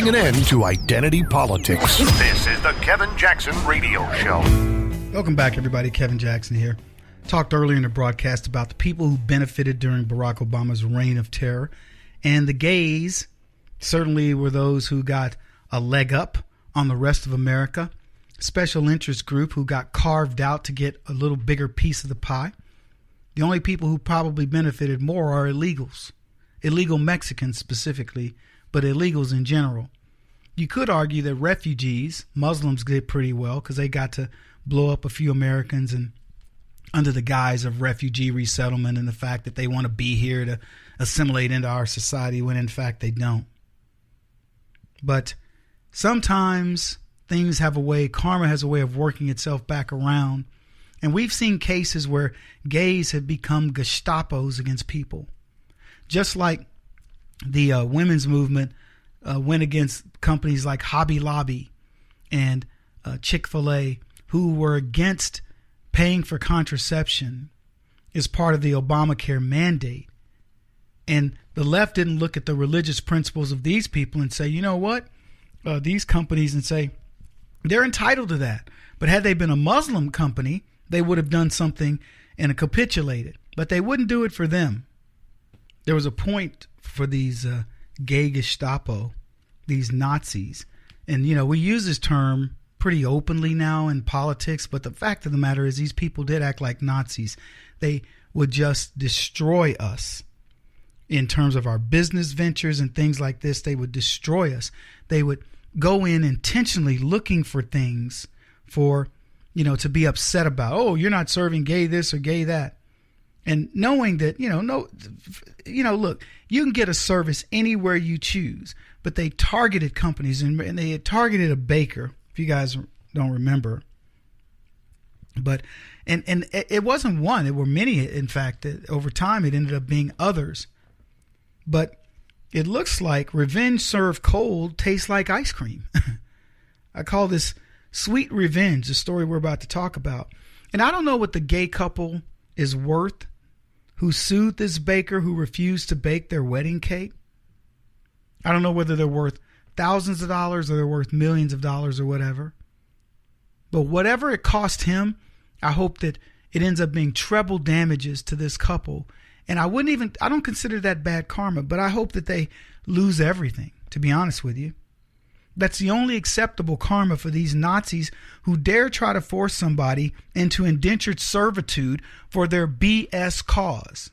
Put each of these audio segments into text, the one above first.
putting an end to identity politics. This is the Kevin Jackson Radio Show. Welcome back, everybody. Kevin Jackson here. Talked earlier in the broadcast about the people who benefited during Barack Obama's reign of terror. And the gays certainly were those who got a leg up on the rest of America. Special interest group who got carved out to get a little bigger piece of the pie. The only people who probably benefited more are illegals. Illegal Mexicans specifically, but illegals in general. You could argue that refugees, Muslims, did pretty well because they got to blow up a few Americans and under the guise of refugee resettlement and the fact that they want to be here to assimilate into our society when in fact they don't. But sometimes things have a way, karma has a way of working itself back around. And we've seen cases where gays have become Gestapos against people. Just like the women's movement went against companies like Hobby Lobby and Chick-fil-A, who were against paying for contraception as part of the Obamacare mandate. And the left didn't look at the religious principles of these people and say, you know what, these companies, and say, they're entitled to that. But had they been a Muslim company, they would have done something and capitulated. But they wouldn't do it for them. There was a point for these gay Gestapo, these Nazis. And, you know, we use this term pretty openly now in politics. But the fact of the matter is these people did act like Nazis. They would just destroy us in terms of our business ventures and things like this. They would destroy us. They would go in intentionally looking for things for, you know, to be upset about. Oh, you're not serving gay this or gay that. And knowing that, look, you can get a service anywhere you choose, but they targeted companies and they had targeted a baker, if you guys don't remember. But, and it wasn't one, it were many, in fact, that over time it ended up being others. But it looks like revenge served cold tastes like ice cream. I call this Sweet Revenge, the story we're about to talk about. And I don't know what the gay couple is worth who sued this baker who refused to bake their wedding cake. I don't know whether they're worth thousands of dollars or they're worth millions of dollars or whatever. But whatever it cost him, I hope that it ends up being treble damages to this couple. And I don't consider that bad karma, but I hope that they lose everything, to be honest with you. That's the only acceptable karma for these Nazis who dare try to force somebody into indentured servitude for their BS cause.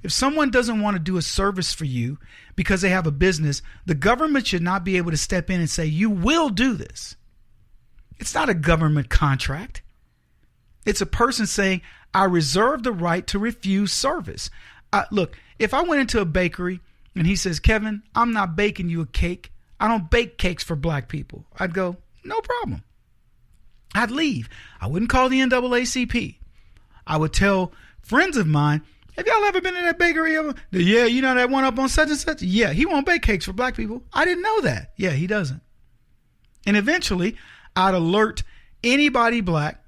If someone doesn't want to do a service for you because they have a business, the government should not be able to step in and say, you will do this. It's not a government contract. It's a person saying, I reserve the right to refuse service. Look, if I went into a bakery and he says, Kevin, I'm not baking you a cake. I don't bake cakes for black people. I'd go, no problem. I'd leave. I wouldn't call the NAACP. I would tell friends of mine, have y'all ever been to that bakery ever? Yeah, you know that one up on such and such? Yeah, he won't bake cakes for black people. I didn't know that. Yeah, he doesn't. And eventually, I'd alert anybody black,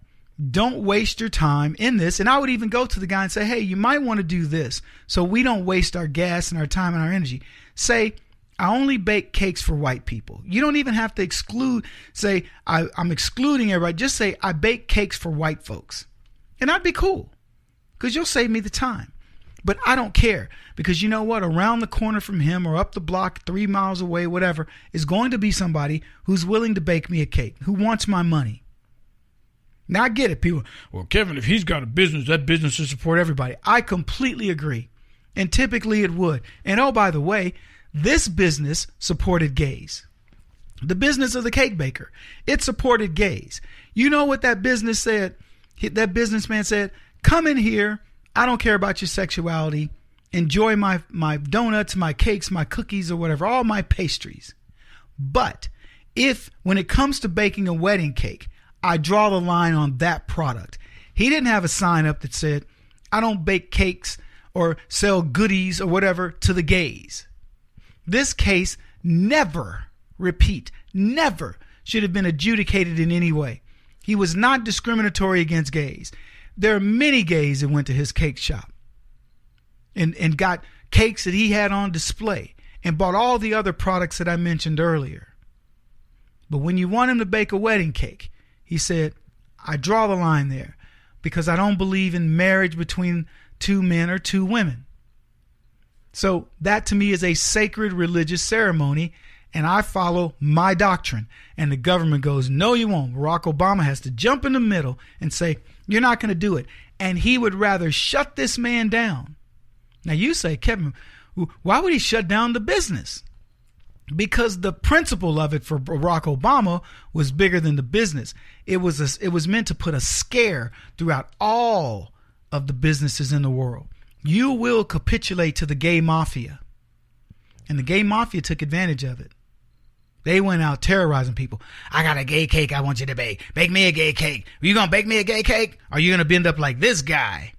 don't waste your time in this. And I would even go to the guy and say, hey, you might want to do this so we don't waste our gas and our time and our energy. Say, I only bake cakes for white people. You don't even have to say, I'm excluding everybody. Just say, I bake cakes for white folks. And I'd be cool because you'll save me the time. But I don't care because you know what? Around the corner from him or up the block, 3 miles away, whatever, is going to be somebody who's willing to bake me a cake, who wants my money. Now, I get it. People, well, Kevin, if he's got a business, that business should support everybody. I completely agree. And typically it would. And oh, by the way, this business supported gays. The business of the cake baker, it supported gays. You know what that business said? That businessman said, come in here. I don't care about your sexuality. Enjoy my donuts, my cakes, my cookies or whatever, all my pastries. But if when it comes to baking a wedding cake, I draw the line on that product. He didn't have a sign up that said, I don't bake cakes or sell goodies or whatever to the gays. This case never should have been adjudicated in any way. He was not discriminatory against gays. There are many gays that went to his cake shop and got cakes that he had on display. and bought all the other products that I mentioned earlier. But when you want him to bake a wedding cake, he said, I draw the line there because I don't believe in marriage between two men or two women. So that to me is a sacred religious ceremony, and I follow my doctrine. And the government goes, no, you won't. Barack Obama has to jump in the middle and say, you're not going to do it. And he would rather shut this man down. Now you say, Kevin, why would he shut down the business? Because the principle of it for Barack Obama was bigger than the business. It was meant to put a scare throughout all of the businesses in the world. You will capitulate to the gay mafia. And the gay mafia took advantage of it. They went out terrorizing people. I got a gay cake I want you to bake. Bake me a gay cake. Are you going to bake me a gay cake? Or are you going to end up like this guy?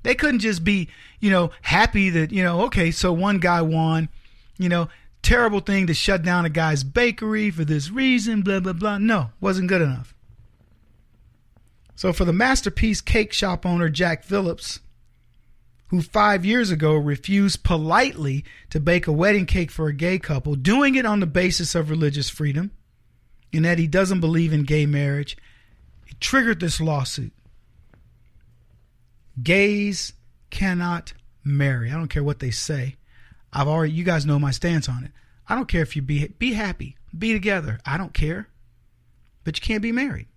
They couldn't just be, happy that, okay, so one guy won, terrible thing to shut down a guy's bakery for this reason, blah, blah, blah. No, wasn't good enough. So for the Masterpiece Cake Shop owner, Jack Phillips, who 5 years ago refused politely to bake a wedding cake for a gay couple, doing it on the basis of religious freedom, and that he doesn't believe in gay marriage, he triggered this lawsuit. Gays cannot marry. I don't care what they say. You guys know my stance on it. I don't care if you be happy, be together. I don't care. But you can't be married.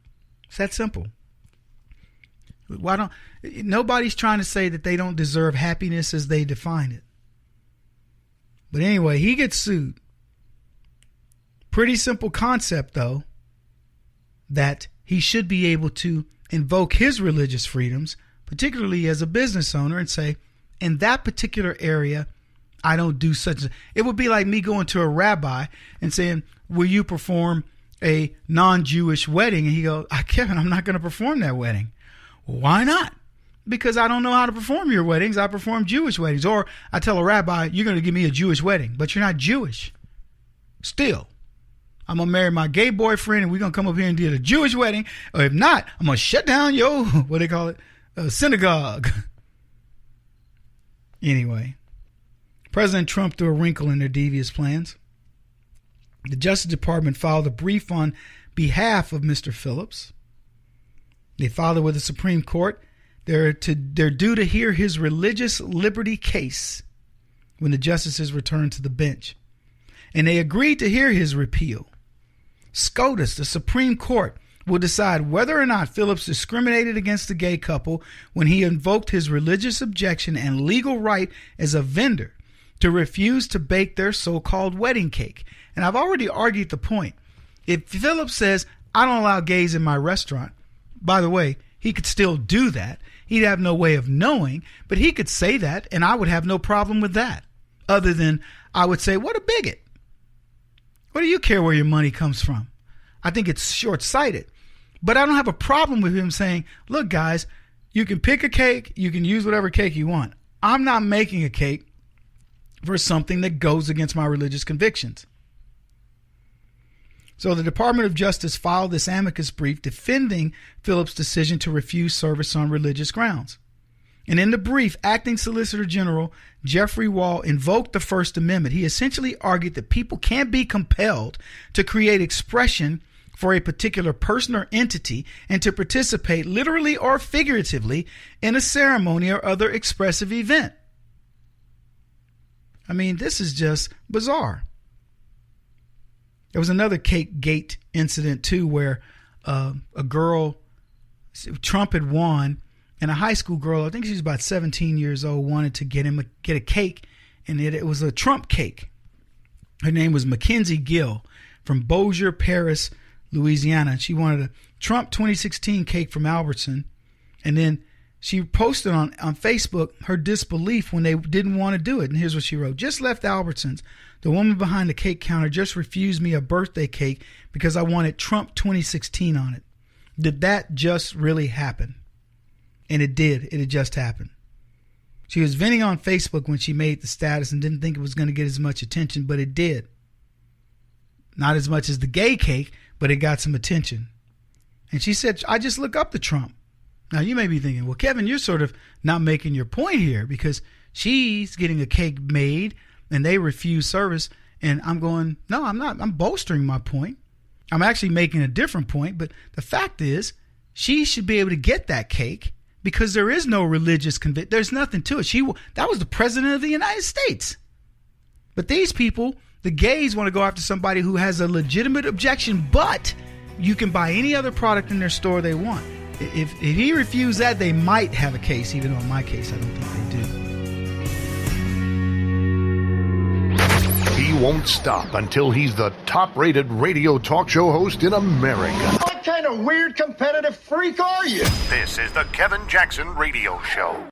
It's that simple. Nobody's trying to say that they don't deserve happiness as they define it. But anyway, he gets sued. Pretty simple concept, though, that he should be able to invoke his religious freedoms, particularly as a business owner, and say, in that particular area, I don't do such. It would be like me going to a rabbi and saying, will you perform a non-Jewish wedding? And he goes, Kevin, I'm not going to perform that wedding. Why not? Because I don't know how to perform your weddings. I perform Jewish weddings. Or I tell a rabbi, you're going to give me a Jewish wedding, but you're not Jewish. Still, I'm going to marry my gay boyfriend and we're going to come up here and do a Jewish wedding. Or if not, I'm going to shut down your, what they call it, synagogue. Anyway, President Trump threw a wrinkle in their devious plans. The Justice Department filed a brief on behalf of Mr. Phillips. They filed it with the Supreme Court. They're due to hear his religious liberty case when the justices return to the bench. And they agreed to hear his repeal. SCOTUS, the Supreme Court, will decide whether or not Phillips discriminated against the gay couple when he invoked his religious objection and legal right as a vendor to refuse to bake their so-called wedding cake. And I've already argued the point. If Phillips says, I don't allow gays in my restaurant, by the way, he could still do that. He'd have no way of knowing, but he could say that, and I would have no problem with that. Other than I would say, what a bigot. What do you care where your money comes from? I think it's short-sighted. But I don't have a problem with him saying, look, guys, you can pick a cake. You can use whatever cake you want. I'm not making a cake for something that goes against my religious convictions. So the Department of Justice filed this amicus brief defending Phillips' decision to refuse service on religious grounds. And in the brief, Acting Solicitor General Jeffrey Wall invoked the First Amendment. He essentially argued that people can't be compelled to create expression for a particular person or entity and to participate literally or figuratively in a ceremony or other expressive event. I mean, this is just bizarre. There was another cake gate incident, too, where a girl, Trump had won, and a high school girl, I think she was about 17 years old, wanted to get a cake, and it was a Trump cake. Her name was Mackenzie Gill from Bossier Parish, Louisiana. She wanted a Trump 2016 cake from Albertson, and then she posted on Facebook her disbelief when they didn't want to do it. And here's what she wrote. Just left Albertsons. The woman behind the cake counter just refused me a birthday cake because I wanted Trump 2016 on it. Did that just really happen? And it did. It had just happened. She was venting on Facebook when she made the status and didn't think it was going to get as much attention, but it did. Not as much as the gay cake, but it got some attention. And she said, I just look up to Trump. Now, you may be thinking, well, Kevin, you're sort of not making your point here because she's getting a cake made and they refuse service. And I'm going, no, I'm not. I'm bolstering my point. I'm actually making a different point. But the fact is, she should be able to get that cake because there is no religious conviction. There's nothing to it. That was the president of the United States. But these people, the gays, want to go after somebody who has a legitimate objection, but you can buy any other product in their store they want. If he refused that, they might have a case, even though in my case, I don't think they do. He won't stop until he's the top-rated radio talk show host in America. What kind of weird competitive freak are you? This is the Kevin Jackson Radio Show.